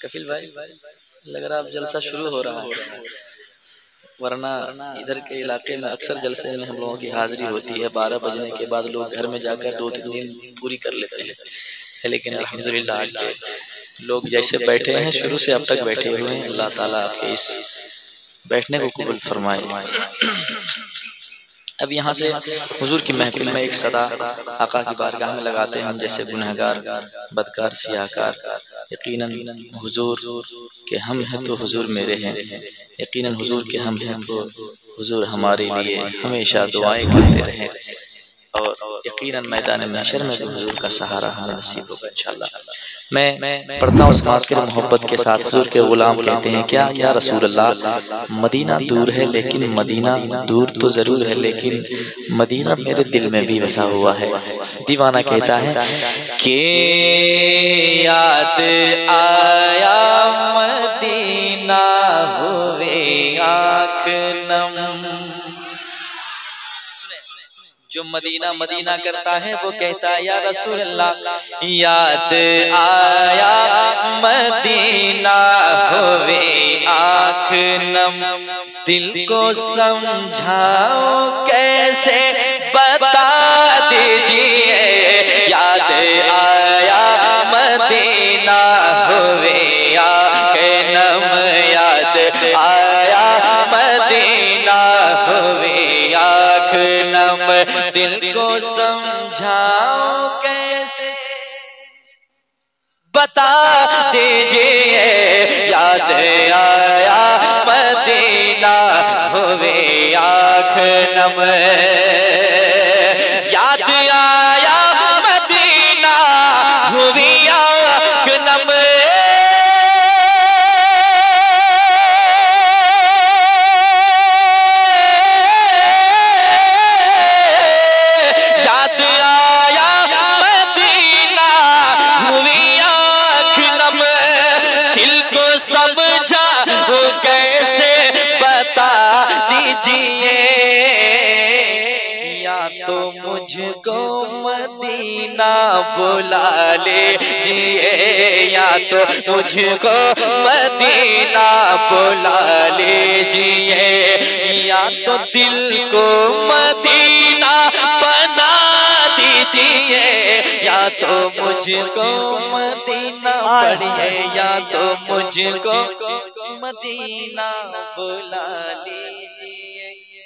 कफिल भाई लग रहा अब जलसा शुरू हो रहा है, वरना इधर के इलाके में अक्सर जलसे में हम लोगों की हाजिरी होती है। 12 बजने के बाद लोग घर में जाकर 2-3 नींद पूरी कर लेते हैं, लेकिन अल्हम्दुलिल्लाह आज लोग जैसे बैठे हैं शुरू से अब तक बैठे हुए हैं। अल्लाह ताला आपके इस बैठने को कबूल फरमाए। अब यहाँ से हुजूर की महफिल में एक सदा आका की बारगाह में लगाते हैं हम जैसे गुनहगार, बदकार, सियाहकार। यकीनन हुजूर के हम हैं तो हुजूर मेरे हैं, यकीनन हुजूर के हम हैं तो हुजूर हमारे लिए हमेशा दुआएं करते रहें, और यकीनन मैदान महशर में भी हुजूर का सहारा हमें नसीब होगा इंशाअल्लाह। मैं पढ़ता हूँ समाज के मोहब्बत के साथ। हुजूर के गुलाम कहते हैं क्या या रसूल अल्लाह, मदीना दूर है लेकिन मदीना दूर तो जरूर है, लेकिन मदीना मेरे दिल में भी बसा हुआ है। दीवाना कहता है कि याद आया मदीना हुए आँख नम। जो मदीना मदीना करता है वो कहता है या रसूल अल्लाह, याद आया मदीना होवे आँख नम। दिल को समझाओ कैसे बता दीजिए, याद आया मदीना होवे आँख नम। याद आया मदीना होवे आँख नम। दिल को समझाओ कैसे बता दीजिए, याद आया मदीना होवे आँख नम। याद आया मदीना होवे आँख नम। तो मुझको मदीना बुला लीजिए, या तो मुझको मदीना बुला लीजिए, या तो दिल को मदीना बना दीजिए, या तो मुझको मदीना पढ़िए, या तो मुझको मदीना बुला लीजिए।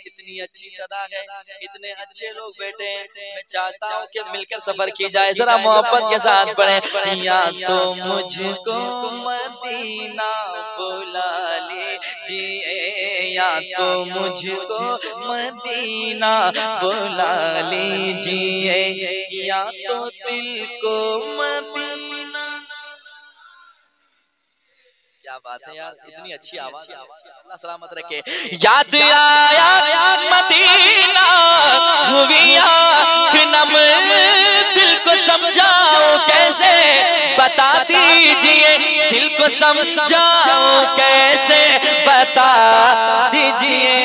इतनी अच्छी सदा है, इतने अच्छे लोग बैठे हैं, मैं चाहता हूँ कि मिलकर सफर की जाए। जरा मोहब्बत के साथ पढ़ें, या तो मुझको मदीना बुला लीजिए, या तो मुझको मदीना बुला लीजिए, या तो दिल को मदीना। क्या बात है यार, इतनी अच्छी आवाज, अल्लाह सलामत रखे। याद आया मदीना हुई आँख नम। दिल को समझाओ कैसे बता दीजिए, दिल को समझाओ कैसे बता दीजिए,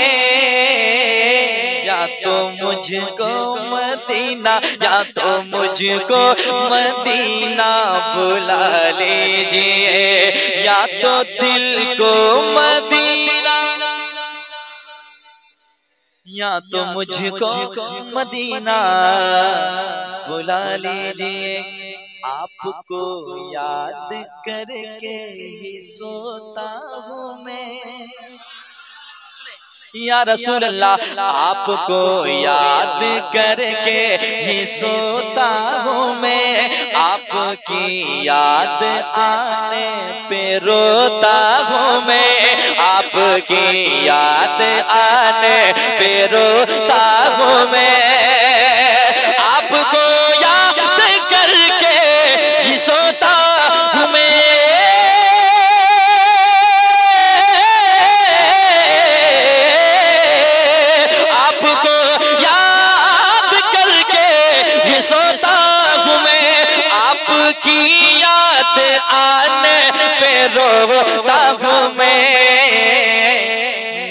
या तो मुझको मदीना, या तो मुझको मदीना बुला लीजिए, या तो दिल को मदीना, या तो मुझको मदीना बुला लीजिए। आपको याद करके ही सोता हूँ मैं, या रसूल अल्लाह आपको याद करके ही सोता हूँ मैं। आपकी याद आने पे रोता हूँ मैं, आपकी याद आने पे रोता हूँ मैं। आपको याद करके ही सोता हूँ मैं, सोता हूँ मैं। आपकी याद आने पे रोता हूँ मैं।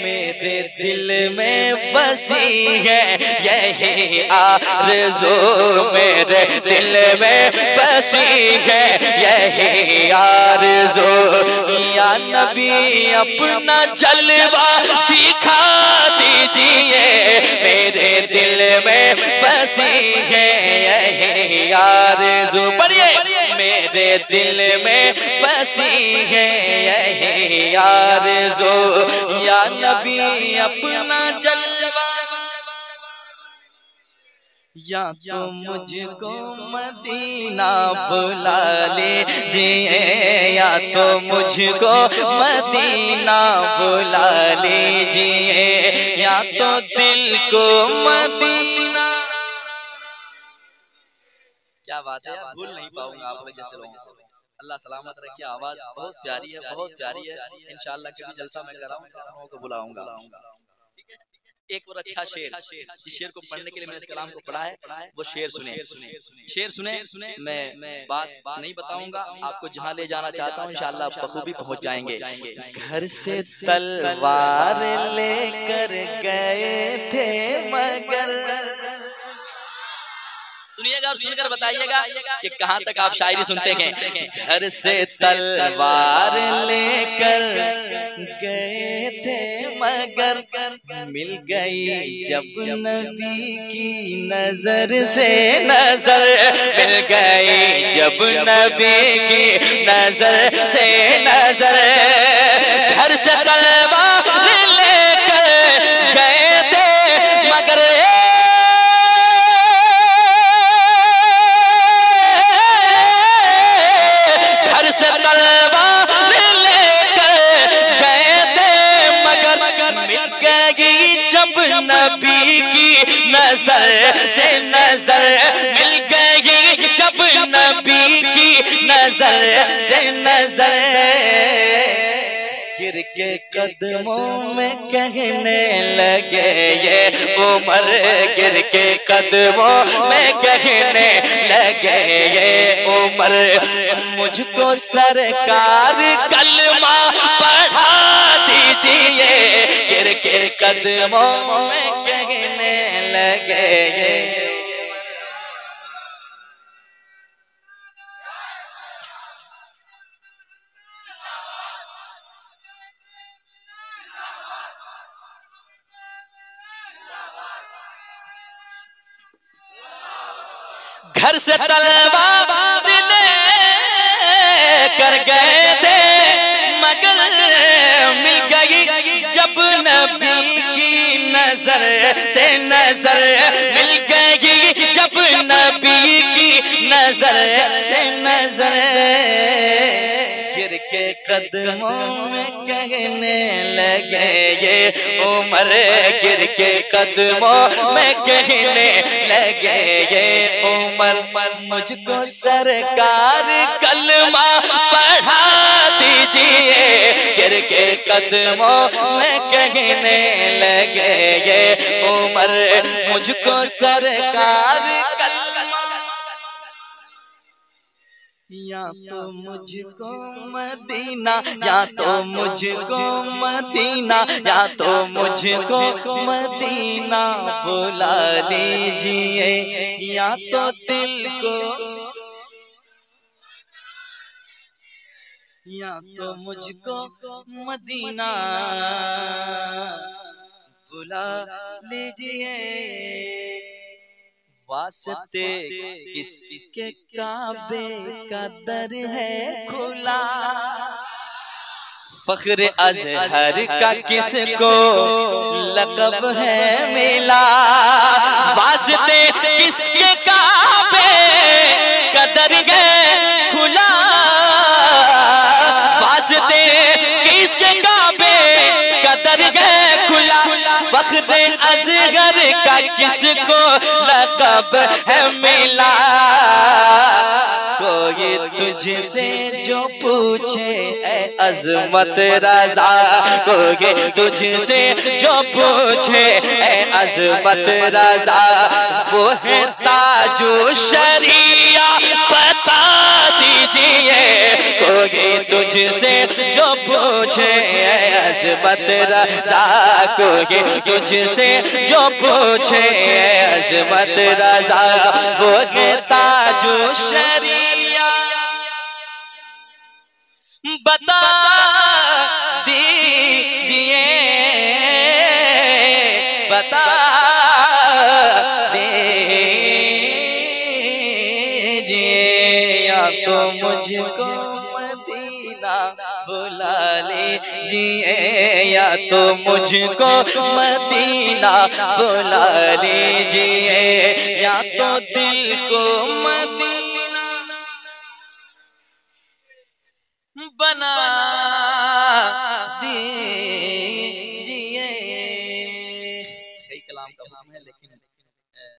मेरे दिल में बसी है यही आरज़ू, मेरे दिल में बसी है यही आरज़ू। या नबी अपना जलवा दिखा दीजिए, मेरे दिल में बसी है यही आरज़ू। पढ़िए, मेरे दिल में बसी है यही आरज़ू। या नबी अपना जलवा, या तो मुझको मदीना बुला लीजिए, या तो मुझको मदीना बुला लीजिए, या तो दिल को मदीना। क्या बात है, भूल नहीं पाऊंगा आप लोग जैसे लोगों को। अल्लाह सलामत रखिए, आवाज बहुत प्यारी है, बहुत प्यारी है। इंशाअल्लाह कभी जलसा मैं कराऊंगा तो बुलाऊंगा। एक और अच्छा शेर, जिस शेर को पढ़ने के लिए मैंने इस कलाम को पढ़ा है वो शेर सुने, शेर सुने। मैं बात नहीं बताऊंगा, आपको जहां ले जाना चाहता हूं इंशाअल्लाह आप बखूबी पहुंच जाएंगे। घर से तलवार लेकर गए थे मगर, सुनिएगा और सुनकर बताइएगा कि कहां तक आप शायरी सुनते हैं। घर से तलवार लेकर गए थे मगर मिल गई जब नबी की नजर से नजर, मिल गई जब नबी की नजर से नजर। घर से तलवार लेकर गए थे मगर नबी की नजर से नजर, मिल गई जब नबी की नजर से नजर। गिर के कदमों में कहने लगे ये उमर, गिर के कदमों में कहने लगे ये उमर, मुझको सरकार कलमा पढ़ा दीजिए। गिर के कदमों में कहने लगे ये, घर से तलवार लेकर गए थे मगर मिल गई जब नबी की नजर से नजर, मिल गई जब नबी की नजर से नजर। गिर के कदमों में कहने लगे ये उमर, गिर के कदमों में कहने लगे ये उमर, मुझको सरकार कलमा पढ़ा दीजिए। गिर के कदमों में कहने लगे ये उमर, मुझको सरकार कलमा, या तो मुझको मदीना, या तो मुझको मदीना, या तो मुझको मदीना बुला लीजिए, या तो दिल को, या तो मुझको मदीना बुला लीजिए। वास्ते किसके काबे का दर है खुला, फख्र अज़हर का किसको लक़ब है मिला। वास्ते किसके काबे का दर है खुला, वास्ते किसके काबे का दर है खुला। फख्र अज़हर का किसको लक़ब है मिला। कोई तुझसे जो पूछे ए अज़मत रज़ा, कोई तुझसे जो पूछे ए अज़मत रज़ा, वो है ताजो शरिया बता दीजिए। कोई तुझसे जो पूछे अज़मत रज़ा को, ये तुझसे जो पूछे अज़मत रज़ा वो है ताजो शरिया। बता दीजिए, बता दीजिए, या तो मुझको मदीना बुला लीजिए, या तो मुझको मदीना बुला लीजिए, या तो दिल को मदीना बना